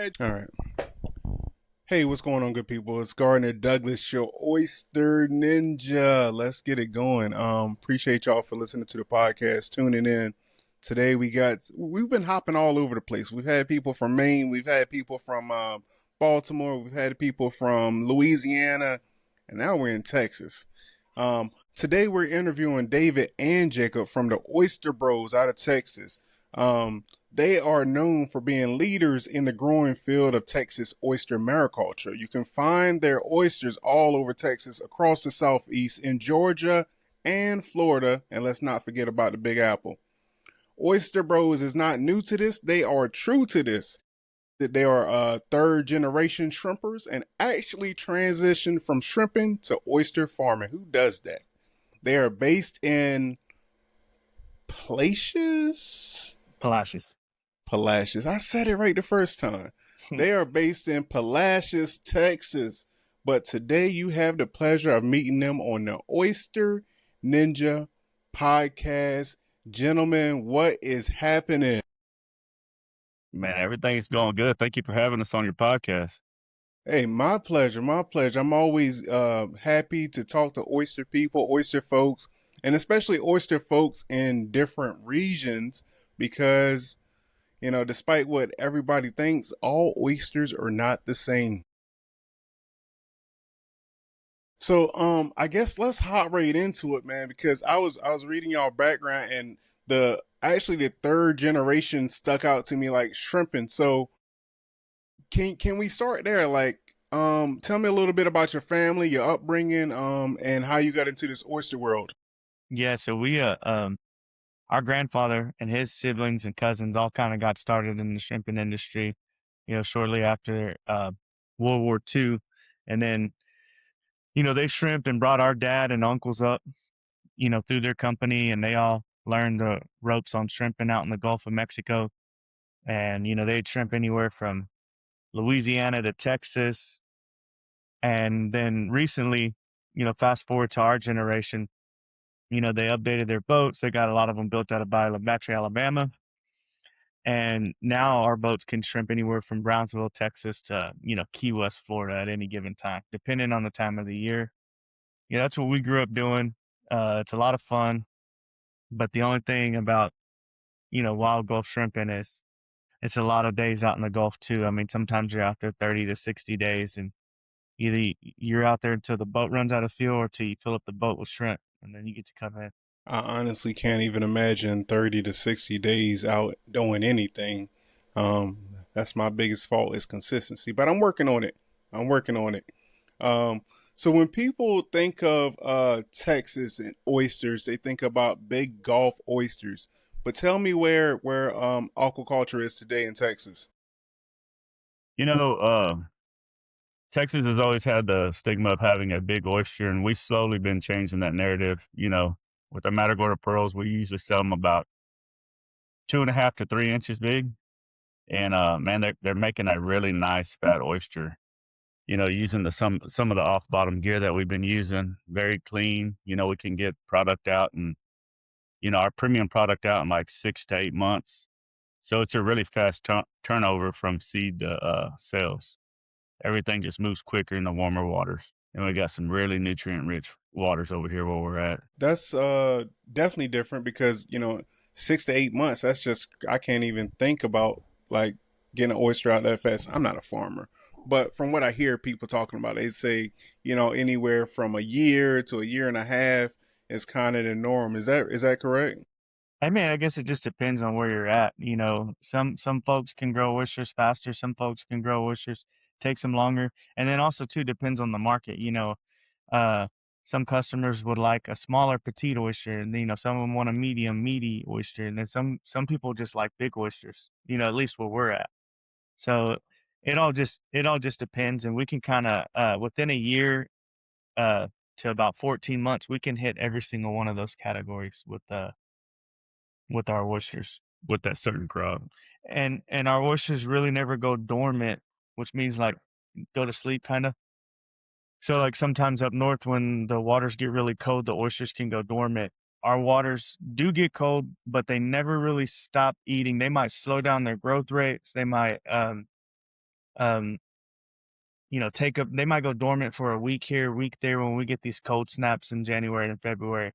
All right. Hey, what's going on, good people? It's Gardner Douglas, your Oyster Ninja. Let's get it going. Appreciate y'all for listening to the podcast, tuning in. Today we've been hopping all over the place. We've had people from Maine, we've had people from Baltimore, we've had people from Louisiana, and now we're in Texas. Today we're interviewing David and Jacob from the Oyster Bros out of Texas. They are known for being leaders in the growing field of Texas oyster mariculture. You can find their oysters all over Texas, across the Southeast, in Georgia and Florida, and let's not forget about the Big Apple. Oyster Bros is not new to this. They are true to this. That they are third generation shrimpers and actually transitioned from shrimping to oyster farming. Who does that? They are based in Palacios. Palacios. I said it right the first time. They are based in Palacios, Texas. But today you have the pleasure of meeting them on the Oyster Ninja Podcast. Gentlemen, what is happening? Man, everything's going good. Thank you for having us on your podcast. Hey, my pleasure. My pleasure. I'm always happy to talk to oyster people, oyster folks, and especially oyster folks in different regions because, you know, despite what everybody thinks, all oysters are not the same. So, I guess let's hop right into it, man, because I was reading y'all background and the third generation stuck out to me like shrimping. So can we start there? Like, tell me a little bit about your family, your upbringing, and how you got into this oyster world. Yeah, so we our grandfather and his siblings and cousins all kind of got started in the shrimping industry, shortly after World War II. And then, they shrimped and brought our dad and uncles up, through their company, and they all learned the ropes on shrimping out in the Gulf of Mexico. And, they'd shrimp anywhere from Louisiana to Texas. And then recently, fast forward to our generation, they updated their boats. They got a lot of them built out of Battery, Alabama. And now our boats can shrimp anywhere from Brownsville, Texas to, Key West, Florida at any given time, depending on the time of the year. Yeah, that's what we grew up doing. It's a lot of fun. But the only thing about, wild Gulf shrimping is it's a lot of days out in the Gulf too. I mean, sometimes you're out there 30 to 60 days and either you're out there until the boat runs out of fuel or till you fill up the boat with shrimp and then you get to come in. I honestly can't even imagine 30 to 60 days out doing anything. That's my biggest fault is consistency, but I'm working on it. So when people think of Texas and oysters, they think about big Gulf oysters. But tell me where aquaculture is today in Texas. Texas has always had the stigma of having a big oyster, and we've slowly been changing that narrative. With our Matagorda pearls, we usually sell them about 2.5 to 3 inches big. And man, they're making a really nice fat oyster. Using some of the off bottom gear that we've been using, very clean. We can get product out and our premium product out in like 6 to 8 months. So it's a really fast turnover from seed to sales. Everything just moves quicker in the warmer waters. And we got some really nutrient rich waters over here where we're at. That's definitely different because, 6 to 8 months, that's just, I can't even think about like getting an oyster out that fast. I'm not a farmer. But from what I hear people talking about, they say, anywhere from a year to a year and a half is kind of the norm. Is that correct? I mean, I guess it just depends on where you're at. Some folks can grow oysters faster. Some folks can grow oysters, takes them longer. And then also too depends on the market. Some customers would like a smaller petite oyster, and some of them want a medium meaty oyster, and then some people just like big oysters. At least where we're at. So it all just depends, and we can kind of within a year to about 14 months, we can hit every single one of those categories with our oysters with that certain crop. And our oysters really never go dormant, which means like go to sleep kind of. So like sometimes up north when the waters get really cold, the oysters can go dormant. Our waters do get cold, but they never really stop eating. They might slow down their growth rates. They might um, they might go dormant for a week here, a week there when we get these cold snaps in January and February.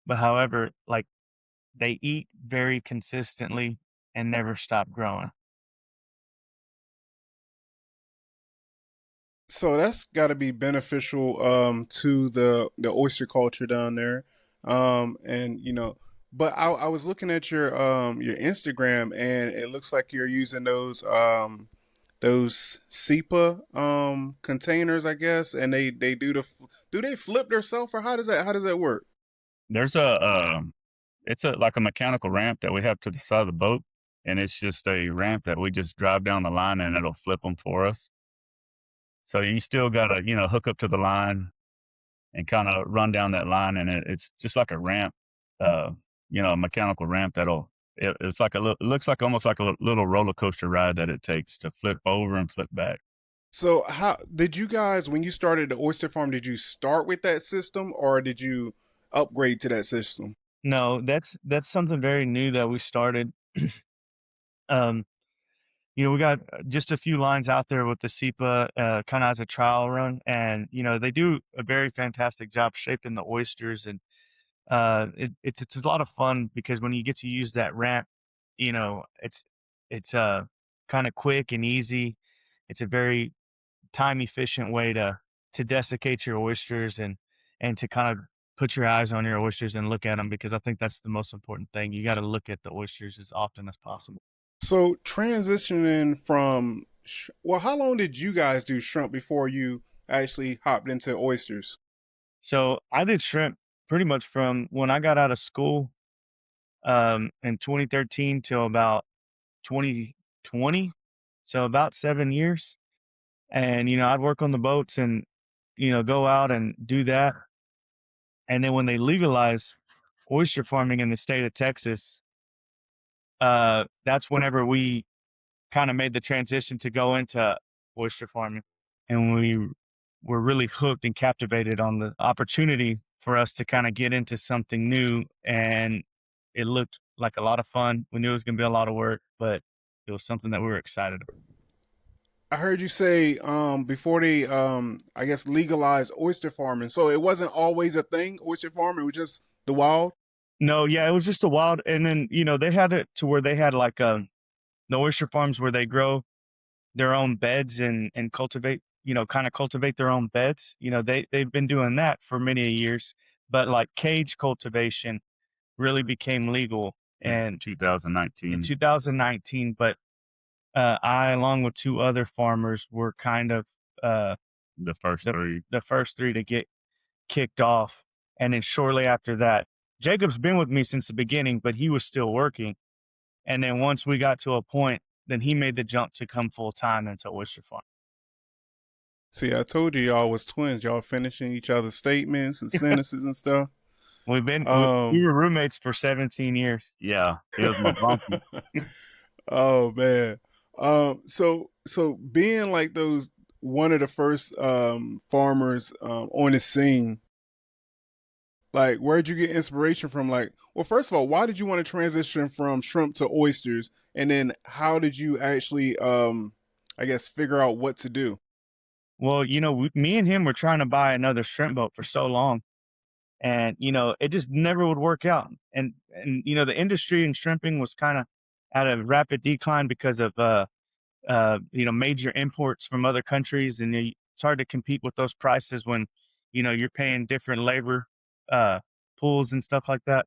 But however, like they eat very consistently and never stop growing. So that's got to be beneficial to the oyster culture down there. And but I was looking at your Instagram, and it looks like you're using those SEPA containers, I guess, and they do they flip themselves, or how does that work? There's it's like a mechanical ramp that we have to the side of the boat, and it's just a ramp that we just drive down the line and it'll flip them for us. So you still got to, hook up to the line and kind of run down that line, and it's just like a ramp, a mechanical ramp it's like it looks like almost like a little roller coaster ride that it takes to flip over and flip back. So how did you guys, when you started the oyster farm, did you start with that system, or did you upgrade to that system? No, that's something very new that we started. um, we got just a few lines out there with the SEPA kind of as a trial run, and they do a very fantastic job shaping the oysters, and it's a lot of fun because when you get to use that ramp, it's kind of quick and easy. It's a very time efficient way to desiccate your oysters and to kind of put your eyes on your oysters and look at them, because I think that's the most important thing. You got to look at the oysters as often as possible. So transitioning from well, how long did you guys do shrimp before you actually hopped into oysters? So I did shrimp pretty much from when I got out of school in 2013 till about 2020. So about 7 years. And, I'd work on the boats and, go out and do that. And then when they legalized oyster farming in the state of Texas, that's whenever we kind of made the transition to go into oyster farming. And we were really hooked and captivated on the opportunity for us to kind of get into something new. And it looked like a lot of fun. We knew it was going to be a lot of work, but it was something that we were excited about. I heard you say before they I guess legalized oyster farming. So it wasn't always a thing, oyster farming, it was just the wild. No, yeah, it was just a wild. And then, they had it to where they had like the oyster farms where they grow their own beds and cultivate, kind of cultivate their own beds. They've been doing that for many years, but like cage cultivation really became legal in 2019. But I, along with two other farmers, were kind of the first three to get kicked off. And then shortly after that, Jacob's been with me since the beginning, but he was still working. And then once we got to a point, then he made the jump to come full time into oyster farm. See, I told you y'all was twins. Y'all finishing each other's statements and sentences and stuff. We were roommates for 17 years. Yeah, it was my bumpy. Oh man. So being like those one of the first farmers on the scene, like where'd you get inspiration from? Like, well, first of all, why did you want to transition from shrimp to oysters, and then how did you actually I guess figure out what to do? Well, me and him were trying to buy another shrimp boat for so long, and it just never would work out. And the industry in shrimping was kind of at a rapid decline because of major imports from other countries, and it's hard to compete with those prices when you're paying different labor pools and stuff like that.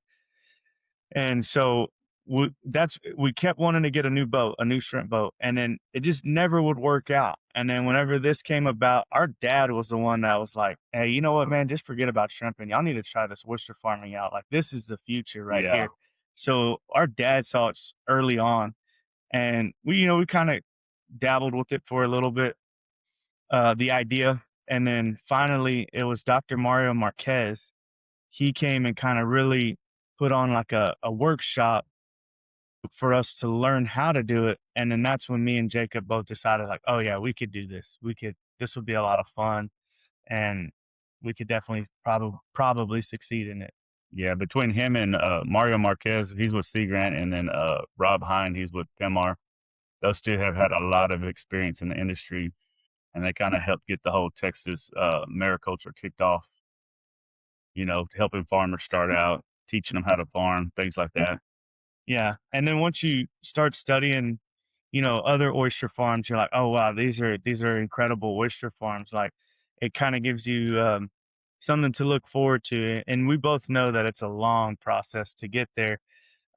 And so we kept wanting to get a new shrimp boat, and then it just never would work out. And then whenever this came about, our dad was the one that was like, "Hey, you know what, man? Just forget about shrimping. Y'all need to try this oyster farming out. Like, this is the future right here." So our dad saw it early on, and we kind of dabbled with it for a little bit, the idea. And then finally it was Dr. Mario Marquez. He came and kind of really put on like a workshop for us to learn how to do it. And then that's when me and Jacob both decided, like, oh yeah, we could do this. This would be a lot of fun, and we could definitely probably succeed in it. Yeah, between him and Mario Marquez, he's with Sea Grant, and then Rob Hind, he's with Pemar. those two have had a lot of experience in the industry, and they kind of helped get the whole Texas mariculture kicked off. Helping farmers start out, teaching them how to farm, things like that. Yeah. And then once you start studying, other oyster farms, you're like, oh wow, these are incredible oyster farms. Like, it kind of gives you something to look forward to. And we both know that it's a long process to get there.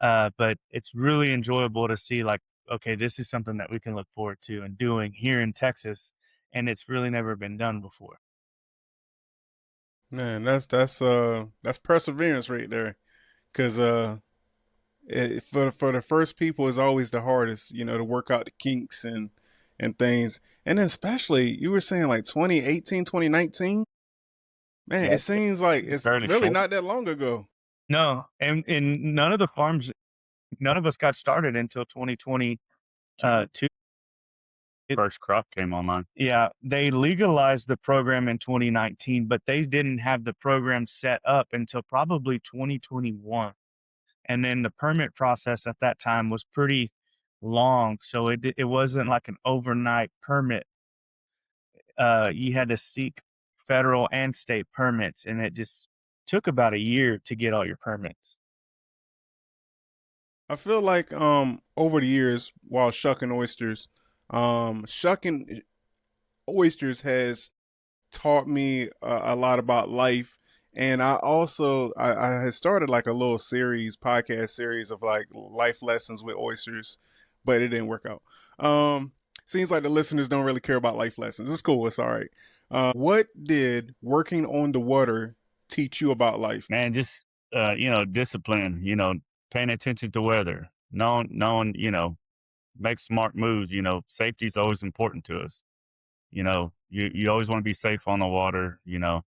But it's really enjoyable to see, like, okay, this is something that we can look forward to and doing here in Texas, and it's really never been done before. Man, that's perseverance right there. Cause for the first people is always the hardest, to work out the kinks and things. And then especially you were saying like 2018, 2019. Man, it seems like it's really not that long ago. No, and none of us got started until 2022. First crop came online. Yeah, they legalized the program in 2019, but they didn't have the program set up until probably 2021. And then the permit process at that time was pretty long, so it wasn't like an overnight permit. You had to seek federal and state permits, and it just took about a year to get all your permits. I feel like over the years while shucking oysters, shucking oysters has taught me a lot about life. And I also I had started like a little podcast series of like life lessons with oysters, but it didn't work out. Seems like the listeners don't really care about life lessons. It's cool. It's all right. What did working on the water teach you about life? Man, just discipline. Paying attention to weather, knowing, make smart moves. Safety is always important to us. You always want to be safe on the water. You don't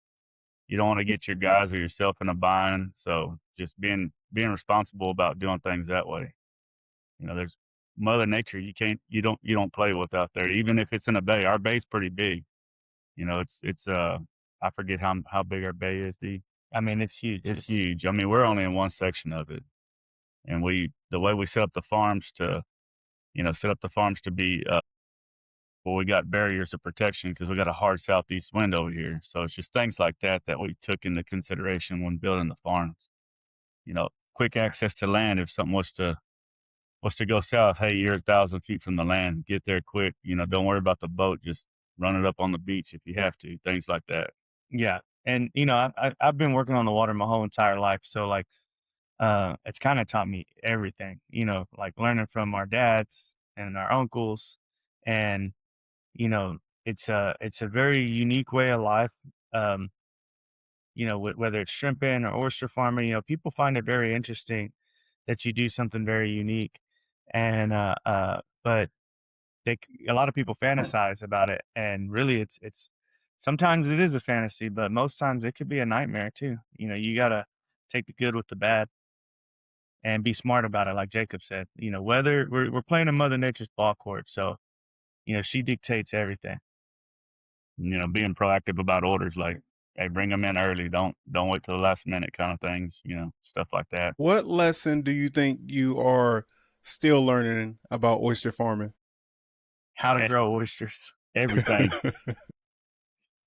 want to get your guys or yourself in a bind. So just being responsible about doing things that way. There's Mother Nature. You don't play with out there. Even if it's in a bay, our bay's pretty big. It's I forget how big our bay is, D. I mean, it's huge. It's huge. I mean, we're only in one section of it. And the way we set up the farms to be, we got barriers of protection because we got a hard southeast wind over here. So it's just things like that we took into consideration when building the farms. Quick access to land. If something was to go south, hey, you're 1,000 feet from the land, get there quick. Don't worry about the boat. Just run it up on the beach if you have to, things like that. Yeah. And, I've been working on the water my whole entire life. So like, it's kind of taught me everything, like learning from our dads and our uncles. And, it's a very unique way of life. Whether it's shrimping or oyster farming, people find it very interesting that you do something very unique. And, but a lot of people fantasize about it, and really it's sometimes it is a fantasy, but most times it could be a nightmare too. You got to take the good with the bad and be smart about it. Like Jacob said, whether we're playing in Mother Nature's ball court. So, she dictates everything. Being proactive about orders, like, hey, bring them in early. Don't wait till the last minute kind of things, stuff like that. What lesson do you think you are still learning about oyster farming? How to grow oysters. Everything.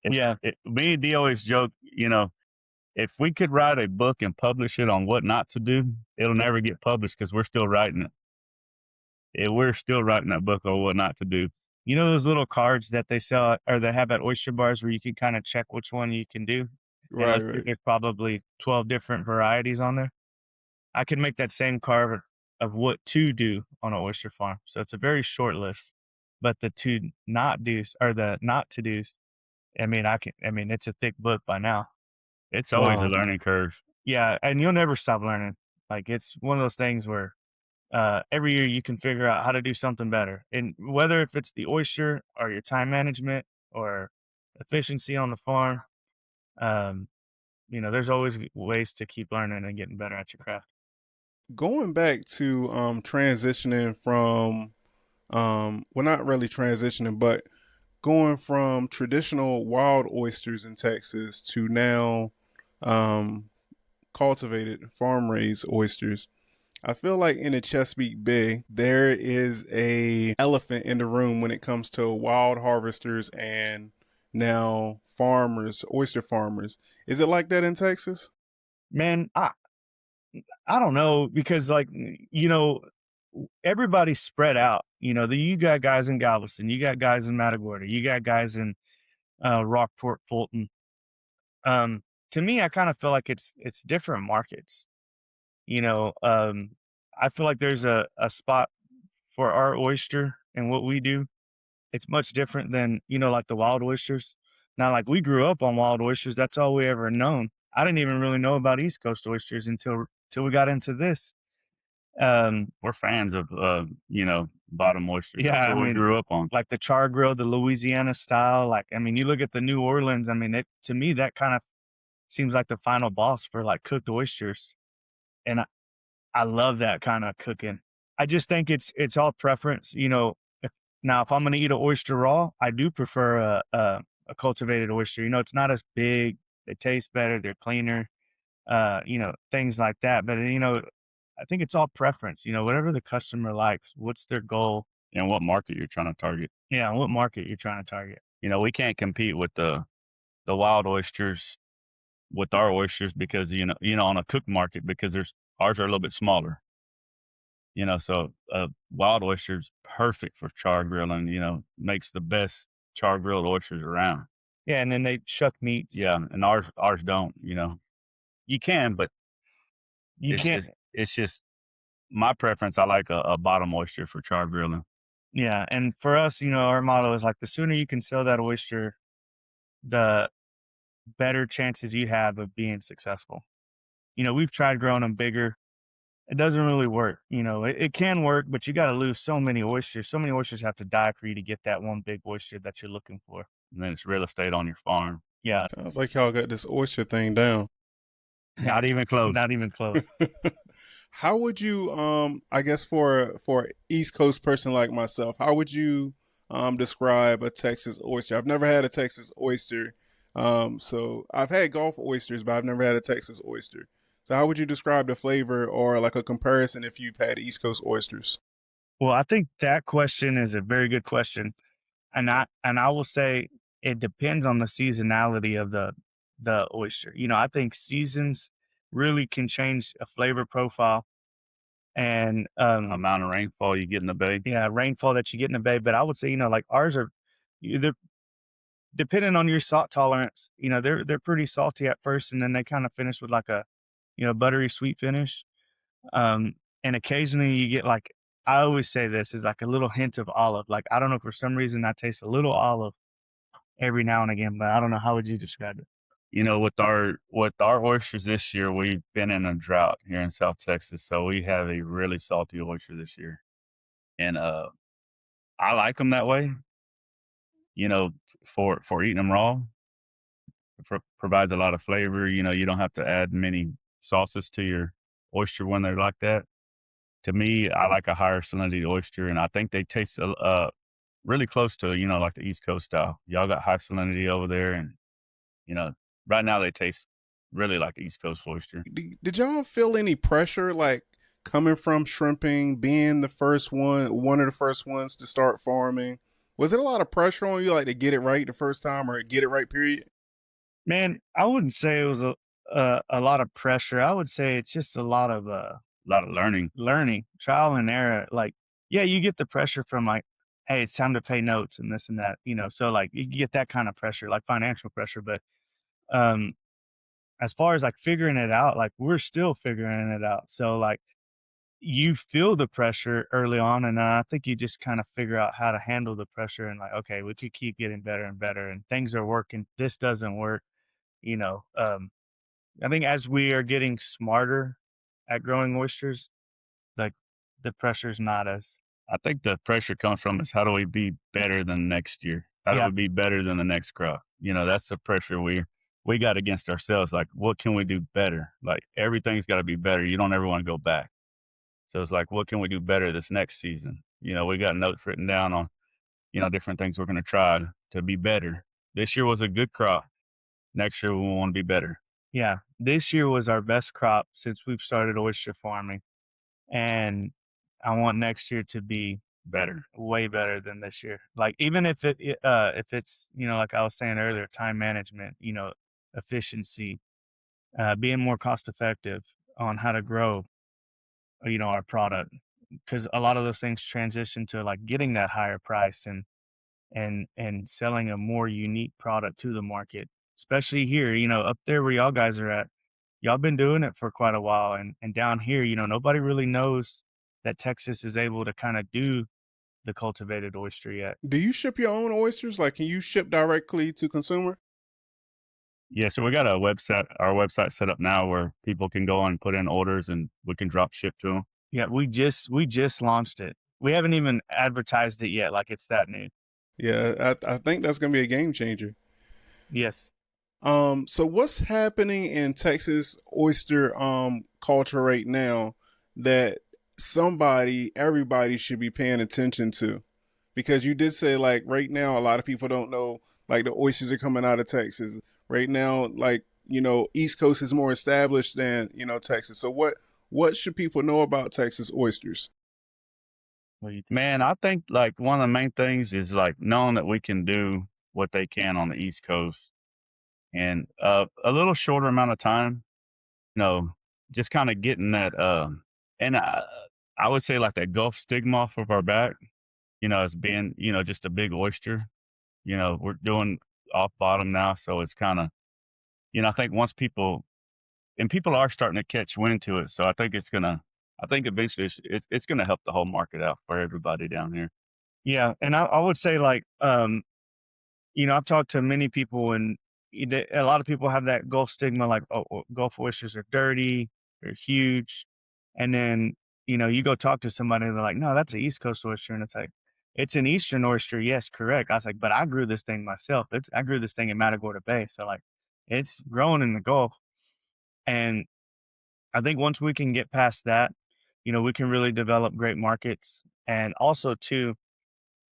Yeah. Me and D always joke, if we could write a book and publish it on what not to do, it'll never get published because we're still writing it. We're still writing that book on what not to do. Those little cards that they sell or they have at oyster bars where you can kind of check which one you can do? Right. There's probably 12 different varieties on there. I could make that same card of what to do on an oyster farm. So it's a very short list. But the to not do's or the not to do's, it's a thick book by now. It's always a learning curve. Yeah, and you'll never stop learning. Like, it's one of those things where every year you can figure out how to do something better. And whether if it's the oyster or your time management or efficiency on the farm, there's always ways to keep learning and getting better at your craft. Going back to transitioning from, well, not really transitioning, but going from traditional wild oysters in Texas to now cultivated farm raised oysters. I feel like in the Chesapeake Bay, there is a elephant in the room when it comes to wild harvesters and now farmers, oyster farmers. Is it like that in Texas? Man, I don't know, because like, you know, everybody's spread out. You know, you got guys in Galveston, you got guys in Matagorda, you got guys in Rockport, Fulton. To me, I kind of feel like it's different markets. You know, I feel like there's a spot for our oyster and what we do. It's much different than, you know, like the wild oysters. Now, like we grew up on wild oysters. That's all we ever known. I didn't even really know about East Coast oysters until we got into this. We're fans of, bottom oysters. Yeah, That's I what we mean, grew up on. like the char grill, the Louisiana style. Like, I mean, you look at the New Orleans. I mean, to me, that kind of seems like the final boss for like cooked oysters. And I love that kind of cooking. I just think it's all preference. You know, if I'm going to eat an oyster raw, I do prefer a cultivated oyster. You know, it's not as big. They taste better. They're cleaner. You know, things like that. But you know, I think it's all preference. You know, whatever the customer likes. What's their goal? And what market you're trying to target. Yeah, what market you're trying to target. You know, we can't compete with the wild oysters with our oysters because on a cooked market, because ours are a little bit smaller. You know, so wild oysters perfect for char grilling. You know, makes the best char grilled oysters around. Yeah, and then they shuck meats. Yeah, and ours don't. You know, you can, but you can't. It's just my preference. I like a bottom oyster for char grilling. Yeah, and for us, you know, our motto is like the sooner you can sell that oyster, the better chances you have of being successful. You know, we've tried growing them bigger. It doesn't really work. You know, it can work, but you got to lose so many oysters. So many oysters have to die for you to get that one big oyster that you're looking for. And then it's real estate on your farm. Yeah. Sounds like y'all got this oyster thing down. Not even close. Not even close. How would you, I guess for East Coast person like myself, how would you describe a Texas oyster? I've never had a Texas oyster. So I've had Gulf oysters, but I've never had a Texas oyster. So how would you describe the flavor or like a comparison if you've had East Coast oysters? Well, I think that question is a very good question. And I will say it depends on the seasonality of the oyster. You know, I think seasons really can change a flavor profile and amount of rainfall you get in the bay. Yeah, rainfall that you get in the bay. But I would say, you know, like ours are either depending on your salt tolerance, you know, they're pretty salty at first, and then they kind of finish with like a, you know, buttery sweet finish. And occasionally you get like, I always say this is like a little hint of olive. Like, I don't know, for some reason I taste a little olive every now and again, but I don't know. How would you describe it? You know, with our oysters this year, we've been in a drought here in South Texas, so we have a really salty oyster this year, and I like them that way. You know, for eating them raw, provides a lot of flavor. You know, you don't have to add many sauces to your oyster when they're like that. To me, I like a higher salinity oyster, and I think they taste really close to, you know, like the East Coast style. Y'all got high salinity over there, and you know, right now they taste really like East Coast oyster. Did y'all feel any pressure, like coming from shrimping, being the first one of the first ones to start farming? Was it a lot of pressure on you, like to get it right the first time or get it right, period? Man, I wouldn't say it was a lot of pressure. I would say it's just a lot of learning, trial and error. Like, yeah, you get the pressure from like, hey, it's time to pay notes and this and that, you know. So like you get that kind of pressure, like financial pressure. But as far as like figuring it out, like we're still figuring it out. So like you feel the pressure early on, and I think you just kind of figure out how to handle the pressure and like, okay, we could keep getting better and better, and things are working. This doesn't work, you know. I think as we are getting smarter at growing oysters, like the pressure's not as. I think the pressure comes from is how do we be better than next year? How do we be better than the next crop? You know, that's the pressure we got against ourselves. Like, what can we do better? Like, everything's got to be better. You don't ever want to go back. So it's like, what can we do better this next season? You know, we got notes written down on, you know, different things we're going to try to be better. This year was a good crop. Next year we want to be better. Yeah, this year was our best crop since we've started oyster farming. and I want next year to be Better. way better than this year. Like even if it's, you know, like I was saying earlier, time management, you know, efficiency, being more cost effective on how to grow, you know, our product, because a lot of those things transition to like getting that higher price and selling a more unique product to the market, especially here, you know, up there where y'all guys are at. Y'all been doing it for quite a while, and down here, you know, nobody really knows that Texas is able to kind of do the cultivated oyster yet. Do you ship your own oysters? Like, can you ship directly to consumer? Yeah, so we got our website set up now where people can go on and put in orders and we can drop ship to them. Yeah, we just launched it. We haven't even advertised it yet, like it's that new. Yeah, I think that's gonna be a game changer. Yes. So what's happening in Texas oyster culture right now that everybody should be paying attention to? Because you did say like right now a lot of people don't know like the oysters are coming out of Texas. Right now, like, you know, East Coast is more established than, you know, Texas. So what should people know about Texas oysters? What do you think? Man, I think like one of the main things is like knowing that we can do what they can on the East Coast and a little shorter amount of time, you know, just kind of getting that, and I would say like that Gulf stigma off of our back, you know, as being, you know, just a big oyster. You know, we're doing off bottom now. So it's kind of, you know, I think once people are starting to catch wind to it. So I think I think eventually it's going to help the whole market out for everybody down here. Yeah, and I would say like, you know, I've talked to many people, and a lot of people have that Gulf stigma, like, oh, Gulf oysters are dirty, they're huge, and then, you know, you go talk to somebody, and they're like, no, that's an East Coast oyster, and it's like, it's an Eastern oyster, yes, correct. I was like, but I grew this thing myself. I grew this thing in Matagorda Bay, so like, it's growing in the Gulf, and I think once we can get past that, you know, we can really develop great markets, and also too,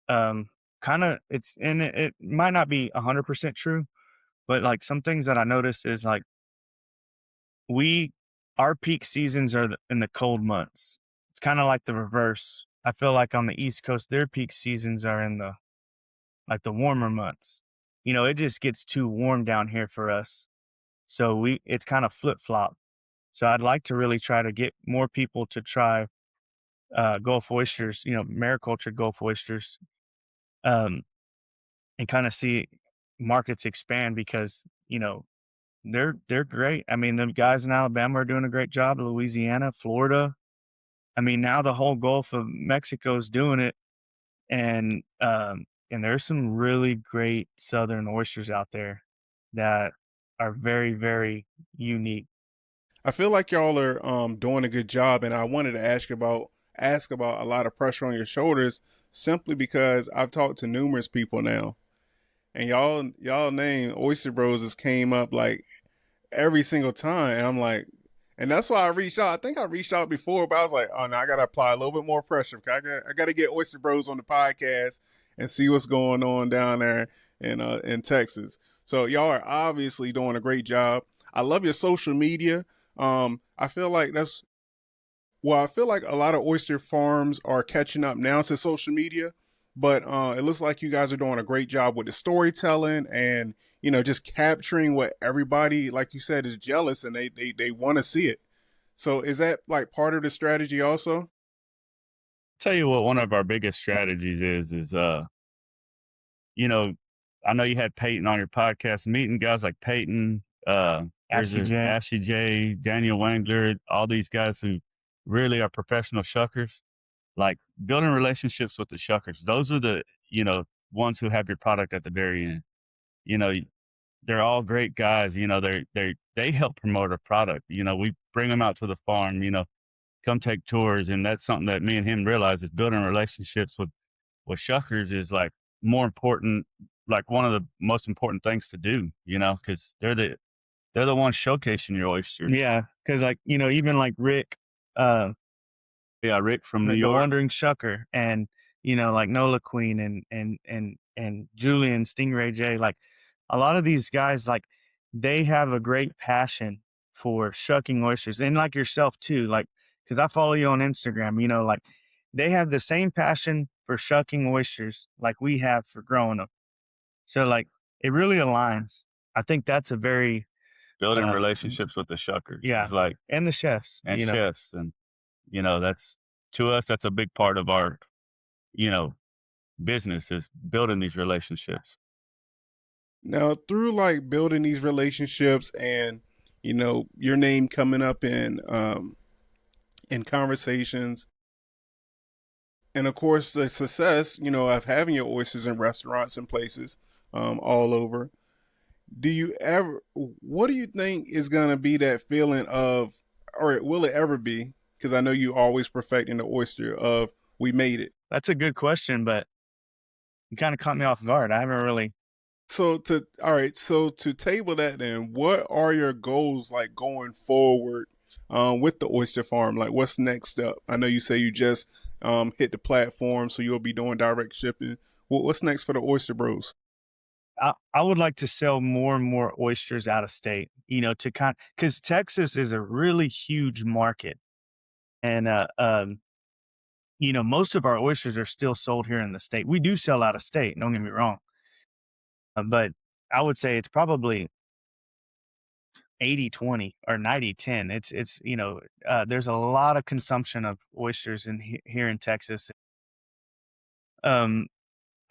um, kind of it might not be 100% true, but like some things that I notice is like we our peak seasons are in the cold months. It's kind of like the reverse. I feel like on the East Coast, their peak seasons are in the warmer months. You know, it just gets too warm down here for us. So it's kind of flip flop. So I'd like to really try to get more people to try Gulf oysters, you know, mariculture Gulf oysters, um, and kind of see markets expand because, you know, they're great. I mean, the guys in Alabama are doing a great job. Louisiana, Florida. I mean, now the whole Gulf of Mexico is doing it, and there's some really great southern oysters out there that are very, very unique. I feel like y'all are doing a good job, and I wanted to ask about a lot of pressure on your shoulders simply because I've talked to numerous people now, and y'all name Oyster Bros has came up like every single time, and I'm like, and that's why I reached out. I think I reached out before, but I was like, oh no, I gotta apply a little bit more pressure. I gotta get Oyster Bros on the podcast and see what's going on down there in Texas. So y'all are obviously doing a great job. I love your social media. I feel like I feel like a lot of oyster farms are catching up now to social media, but it looks like you guys are doing a great job with the storytelling and, you know, just capturing what everybody, like you said, is jealous and they want to see it. So is that like part of the strategy also? Tell you what, one of our biggest strategies is you know, I know you had Peyton on your podcast, meeting guys like Peyton, Ashley J, Daniel Wangler, all these guys who really are professional shuckers, like building relationships with the shuckers. Those are the, you know, ones who have your product at the very end. You know, they're all great guys. You know, they help promote our product. You know, we bring them out to the farm, you know, come take tours. And that's something that me and him realize is building relationships with shuckers is like more important, like one of the most important things to do, you know, because they're the ones showcasing your oysters. Yeah, because like, you know, even like Rick, Rick from New the York. Wandering Shucker, and, you know, like Nola Queen and Julian Stingray J, like a lot of these guys, like they have a great passion for shucking oysters, and like yourself too. Like because I follow you on Instagram, you know, like they have the same passion for shucking oysters like we have for growing them. So like it really aligns. I think that's a very Building relationships with the shuckers. yeah, It's like, and the chefs, and you know. chefs. And, you know, that's, to us, that's a big part of our, you know, business is building these relationships. Now, through like building these relationships and, you know, your name coming up in conversations, and of course the success, you know, of having your oysters in restaurants and places all over. Do you ever? What do you think is gonna be that feeling of, or will it ever be? Because I know you always perfecting the oyster of we made it. That's a good question, but you kind of caught me off guard. I haven't really. So to table that, then what are your goals like going forward with the oyster farm? Like what's next up? I know you say you just hit the platform, so you'll be doing direct shipping. What's next for the Oyster Bros? I would like to sell more and more oysters out of state, you know, because Texas is a really huge market. And, you know, most of our oysters are still sold here in the state. We do sell out of state, don't get me wrong. But I would say it's probably 80-20 or 90-10. It's, you know, there's a lot of consumption of oysters here in Texas. Um,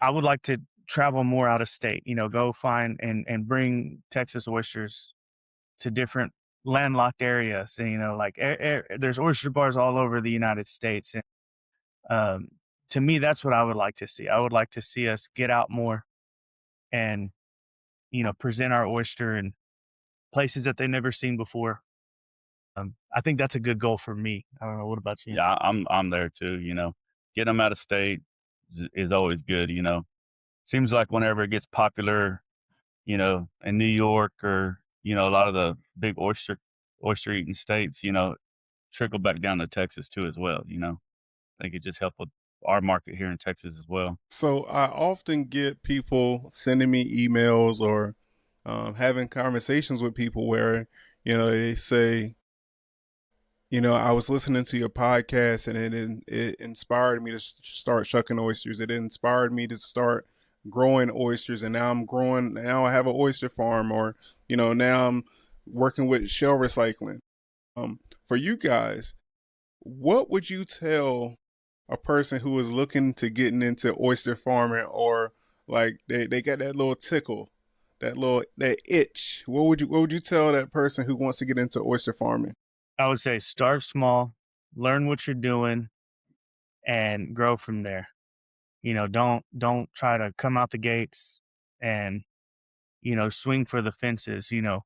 I would like to travel more out of state, you know, go find and bring Texas oysters to different landlocked areas. And, you know, like there's oyster bars all over the United States. And to me, that's what I would like to see. I would like to see us get out more and, you know, present our oyster in places that they've never seen before. I think that's a good goal for me. I don't know. What about you? Yeah, I'm there too. You know, getting them out of state is always good. You know, seems like whenever it gets popular, you know, in New York or, you know, a lot of the big oyster eating states, you know, trickle back down to Texas too as well. You know, I think it just helped with our market here in Texas as well. So I often get people sending me emails or having conversations with people where, you know, they say, you know, I was listening to your podcast and it inspired me to start shucking oysters. It inspired me to start growing oysters, and now I'm growing. Now I have an oyster farm, or you know, now I'm working with shell recycling. For you guys, what would you tell a person who is looking to getting into oyster farming, or like they got that little tickle, that itch? What would you tell that person who wants to get into oyster farming? I would say start small, learn what you're doing, and grow from there. You know, don't try to come out the gates and, you know, swing for the fences, you know.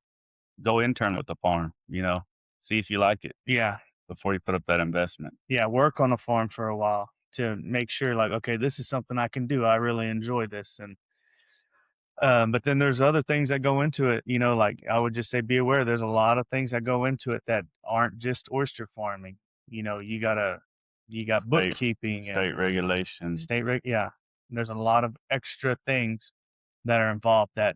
Go intern with the farm, you know, see if you like it Yeah. before you put up that investment. Yeah. Work on a farm for a while to make sure like, okay, this is something I can do. I really enjoy this. And, but then there's other things that go into it, you know, like I would just say, be aware there's a lot of things that go into it that aren't just oyster farming. You know, you got bookkeeping and State regulations. yeah. There's a lot of extra things that are involved that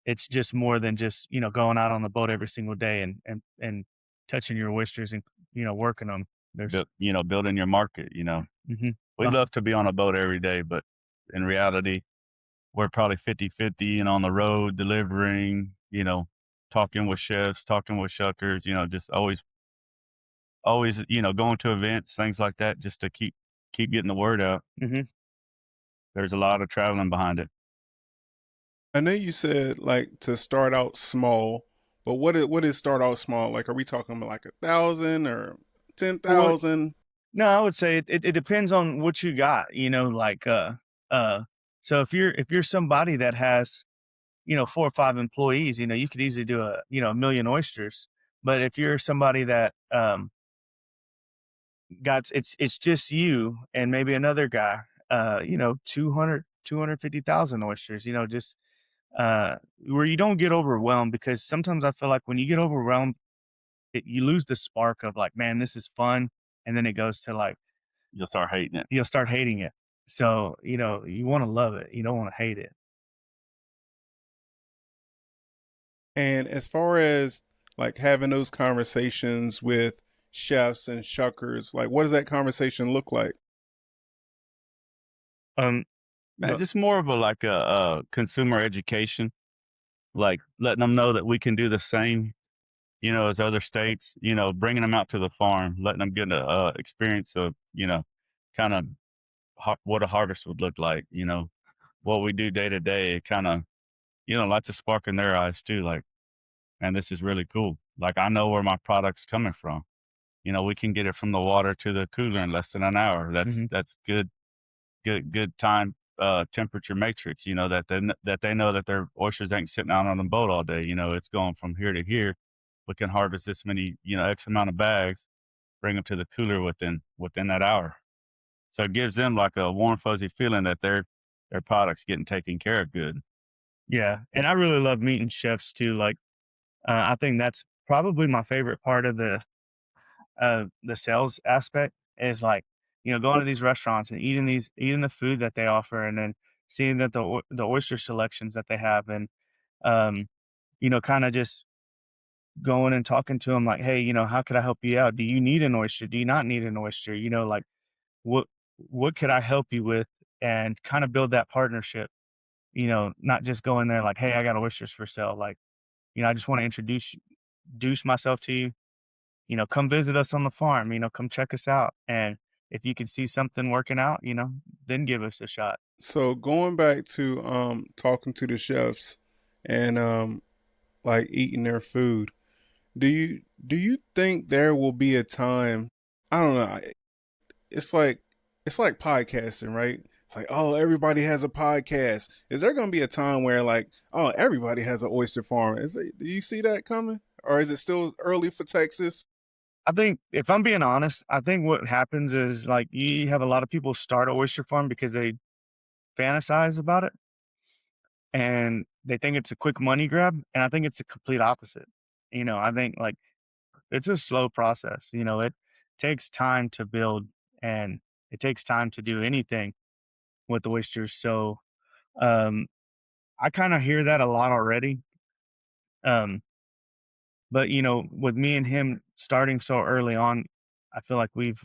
it's just more than just, you know, going out on the boat every single day and touching your oysters and, you know, working them. There's, You know, building your market, you know. Mhm. We'd love to be on a boat every day, but in reality, we're probably 50-50 and on the road delivering, you know, talking with chefs, talking with shuckers, you know, just always, you know, going to events, things like that, just to keep getting the word out. Mhm. There's a lot of traveling behind it. I know you said like to start out small, but what is start out small? Like, are we talking like 1,000 or 10,000? No, I would say it depends on what you got, you know, like, so if you're somebody that has, you know, 4 or 5 employees, you know, you could easily do you know, 1,000,000 oysters. But if you're somebody that, it's just you and maybe another guy, you know, 250,000 oysters, you know, just, where you don't get overwhelmed, because sometimes I feel like when you get overwhelmed, you lose the spark of like, man, this is fun. And then it goes to like, You'll start hating it. you'll start hating it. So, you know, you want to love it. You don't want to hate it. And as far as like having those conversations with chefs and shuckers? Like, what does that conversation look like? Um, Man, Go- just more of a consumer education, like letting them know that we can do the same, as other states, bringing them out to the farm, letting them get a experience of, kind of what a harvest would look like, what we do day to day. It kind of, lights a spark in their eyes too. Like, man, this is really cool. Like, I know where my product's coming from. We can get it from the water to the cooler in less than an hour. That's good time temperature matrix. That they know that their oysters ain't sitting out on the boat all day. It's going from here to here. We can harvest this many, X amount of bags, bring them to the cooler within that hour. So it gives them like a warm fuzzy feeling that their product's getting taken care of good. Yeah, and I really love meeting chefs too. Like, I think that's probably my favorite part of the sales aspect is like, going to these restaurants and eating the food that they offer, and then seeing that the oyster selections that they have, and um, kind of just going and talking to them like, hey, how could I help you out? Do you need an oyster? Do you not need an oyster? Like what what could I help you with? And kind of build that partnership. Not just go in there like, hey, I got oysters for sale. Like, I just want to introduce myself to you. Come visit us on the farm, come check us out. And if you can see something working out, then give us a shot. So going back to talking to the chefs and like eating their food, do you think there will be a time? I don't know. It's like podcasting, right? It's like, oh, everybody has a podcast. Is there going to be a time where like, oh, everybody has an oyster farm? Do you see that coming, or is it still early for Texas? I think if I'm being honest, I think what happens is like you have a lot of people start a oyster farm because they fantasize about it and they think it's a quick money grab. And I think it's the complete opposite. I think like it's a slow process. It takes time to build and it takes time to do anything with oysters. So um, I kind of hear that a lot already. Um, but with me and him starting so early on, I feel like we've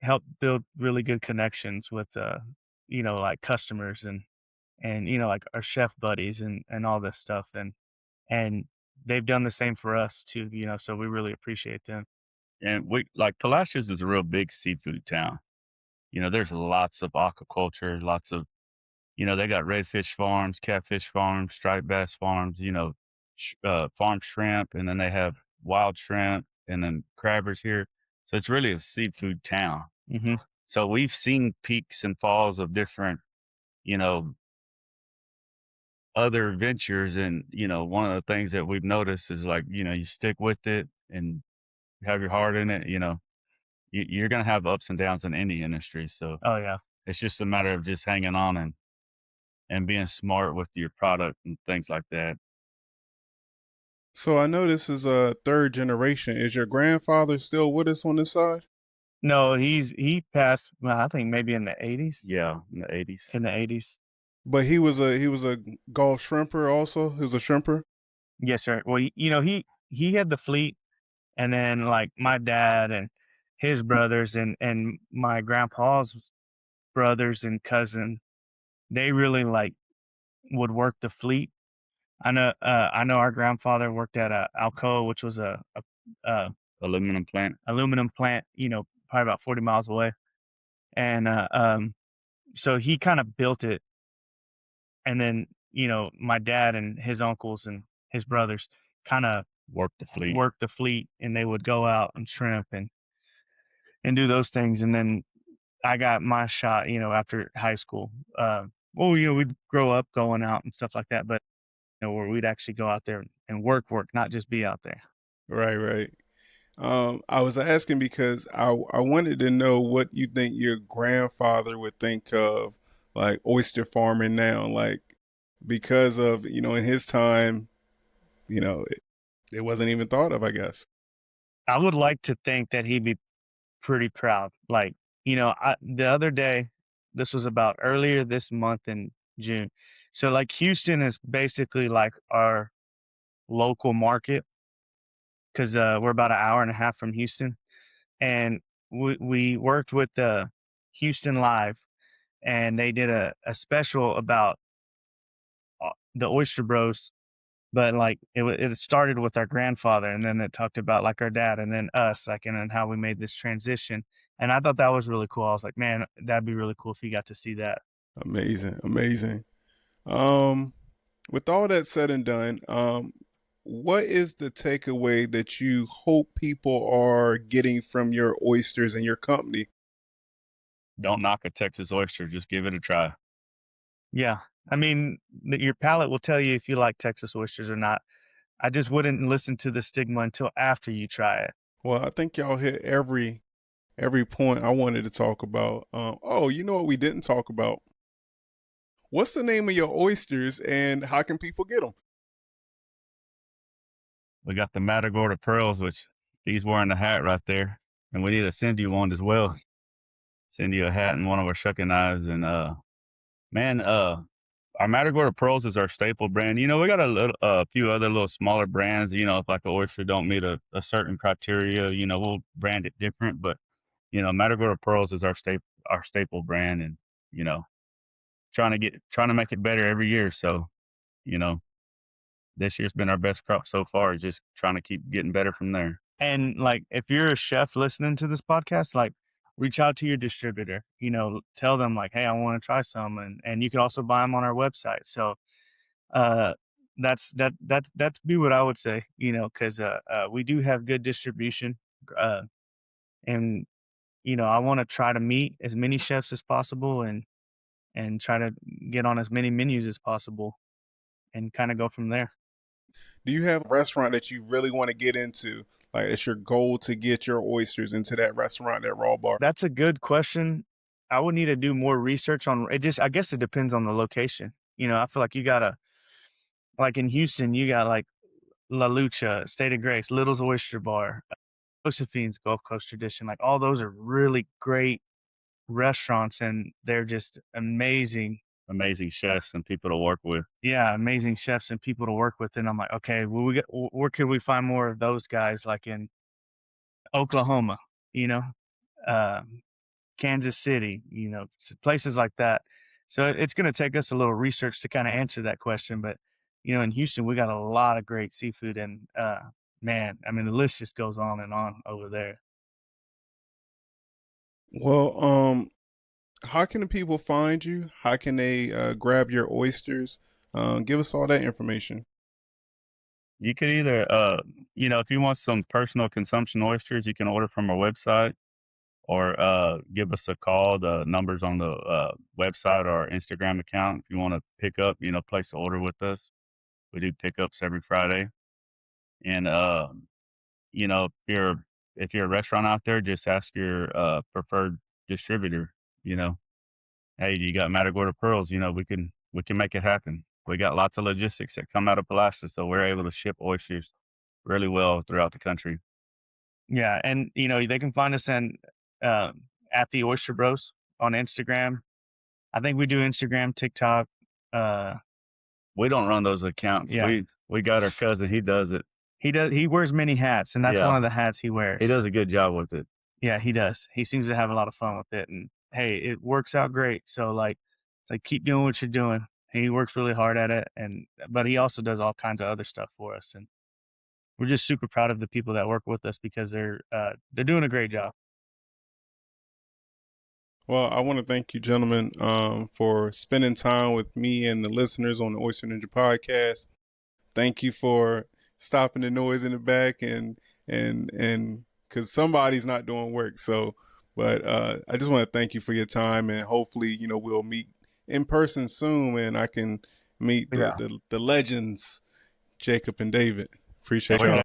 helped build really good connections with like customers and like our chef buddies and all this stuff and they've done the same for us too. So we really appreciate them. And we like Palacios is a real big seafood town. There's lots of aquaculture, lots of, they got redfish farms, catfish farms, striped bass farms, farm shrimp, and then they have wild shrimp and then crabbers here. So it's really a seafood town. Hmm. So we've seen peaks and falls of different, you know, other ventures. And, one of the things that we've noticed is like, you stick with it and have your heart in it, you're going to have ups and downs in any industry. So Oh yeah. it's just a matter of just hanging on and being smart with your product and things like that. So I know this is a third generation. Is your grandfather still with us on this side? No, he passed. Well, I think maybe in the 80s. Yeah, in the 80s. In the 80s. But he was a Gulf shrimper also. He was a shrimper. Yes, sir. Well, he had the fleet, and then like my dad and his brothers and my grandpa's brothers and cousin, they really like would work the fleet. I know our grandfather worked at Alcoa, which was a Aluminum plant. aluminum plant, probably about 40 miles away. And so he kind of built it. And then, my dad and his uncles and his brothers kind of Worked the fleet. and they would go out and shrimp and do those things. And then I got my shot, after high school. We'd grow up going out and stuff like that, but where we'd actually go out there and work, not just be out there. Right, right. I was asking because I wanted to know what you think your grandfather would think of like oyster farming now, like because of in his time, it wasn't even thought of, I guess. I would like to think that he'd be pretty proud. Like, the other day, this was about earlier this month in June. So like Houston is basically like our local market. because we're about an hour and a half from Houston, and we worked with the Houston Live, and they did a special about the Oyster Bros. But like it started with our grandfather, and then it talked about like our dad, and then us, like, and then how we made this transition. And I thought that was really cool. I was like, man, that'd be really cool if you got to see that. Amazing, amazing. With all that said and done, what is the takeaway that you hope people are getting from your oysters and your company? Don't knock a Texas oyster. Just give it a try. Yeah. I mean, your palate will tell you if you like Texas oysters or not. I just wouldn't listen to the stigma until after you try it. Well, I think y'all hit every point I wanted to talk about. Oh, you know what we didn't talk about? What's the name of your oysters and how can people get them? We got the Matagorda pearls, which he's wearing the hat right there. And we need to send you one as well. Send you a hat and one of our shucking knives. And our Matagorda pearls is our staple brand. You know, we got a few other little smaller brands. You know, if like an oyster don't meet a certain criteria, you know, we'll brand it different. But you know, Matagorda pearls is our staple brand, and you know, trying to make it better every year. So, you know, this year's been our best crop so far. Just trying to keep getting better from there. And like, if you're a chef listening to this podcast, like, reach out to your distributor, you know, tell them like, hey, I want to try some. And you can also buy them on our website. So, that's be what I would say, you know, cause, we do have good distribution. And, you know, I want to try to meet as many chefs as possible and try to get on as many menus as possible and kind of go from there. Do you have a restaurant that you really want to get into? Like, it's your goal to get your oysters into that restaurant, that raw bar? That's a good question. I would need to do more research on it. I guess it depends on the location. You know, I feel like you gotta, like in Houston, you got like La Lucha, State of Grace, Little's Oyster Bar, Josephine's Gulf Coast Tradition. Like, all those are really great restaurants, and they're just amazing Chefs and people to work with. Yeah, amazing chefs and people to work with. And I'm like, okay, well, where could we find more of those guys? Like in Oklahoma, you know, Kansas City, you know, places like that. So it's going to take us a little research to kind of answer that question. But, you know, in Houston, we got a lot of great seafood, and man, I mean, the list just goes on and on over there. Well, how can the people find you? How can they grab your oysters? Give us all that information. You could either, you know, if you want some personal consumption oysters, you can order from our website, or give us a call. The number's on the website or our Instagram account. If you want to pick up, you know, place an order with us. We do pickups every Friday. And, you know, if you're a restaurant out there, just ask your preferred distributor, you know, hey, you got Matagorda pearls? You know, we can make it happen. We got lots of logistics that come out of Palacios, so we're able to ship oysters really well throughout the country. Yeah, and you know, they can find us at the Oyster Bros on Instagram. I think we do Instagram, TikTok. We don't run those accounts. Yeah. We got our cousin. He does it. He wears many hats, and that's one of the hats he wears. He does a good job with it. Yeah, he does. He seems to have a lot of fun with it, and hey, it works out great. So like, it's like, keep doing what you're doing. He works really hard at it, but he also does all kinds of other stuff for us, and we're just super proud of the people that work with us because they're doing a great job. Well, I want to thank you, gentlemen, for spending time with me and the listeners on the Oyster Ninja Podcast. Thank you for stopping the noise in the back and because somebody's not doing work. So, but I just want to thank you for your time, and hopefully, you know, we'll meet in person soon, and I can meet the legends, Jacob and David. Appreciate y'all.